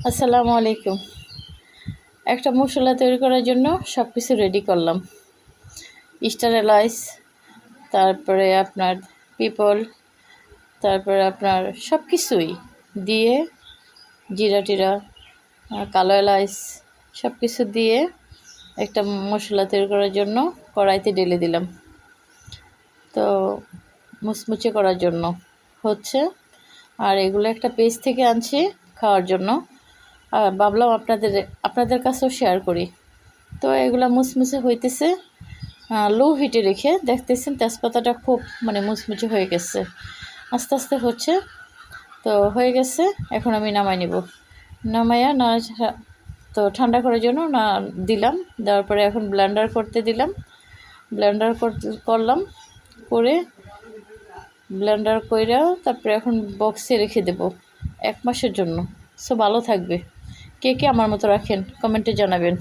আসসালামু আলাইকুম। একটা মশলা তৈরি করার জন্য সব কিছু রেডি করলাম। স্টার এলাইচ, তারপরে আপনার পিপল, তারপরে আপনার সব কিছুই দিয়ে জিরা টিরা, কালো এলাইচ সব কিছু দিয়ে একটা মশলা তৈরি করার জন্য কড়াইতে ঢেলে দিলাম। তো মুচমুচে করার জন্য হচ্ছে, আর এগুলো একটা পেজ থেকে আনছি খাওয়ার জন্য। ভাবলাম আপনাদের কাছেও শেয়ার করি। তো এগুলা মুচমুচে হইতেছে, লো হিটে রেখে দেখতেছেন তেজপাতাটা খুব মুচমুচে হয়ে গেছে, আস্তে আস্তে হচ্ছে। তো হয়ে গেছে, এখন আমি নামাই নিব। নামাইয়া না তো ঠান্ডা করার জন্য না দিলাম, দেওয়ার পরে এখন ব্লেন্ডার করতে দিলাম। ব্লেন্ডার করলাম, করে ব্লেন্ডার কইরা তারপরে এখন বক্সে রেখে দেব 1 মাসের জন্য। সো ভালো থাকবে। কে কে আমার মতো রাখেন কমেন্টে জানাবেন।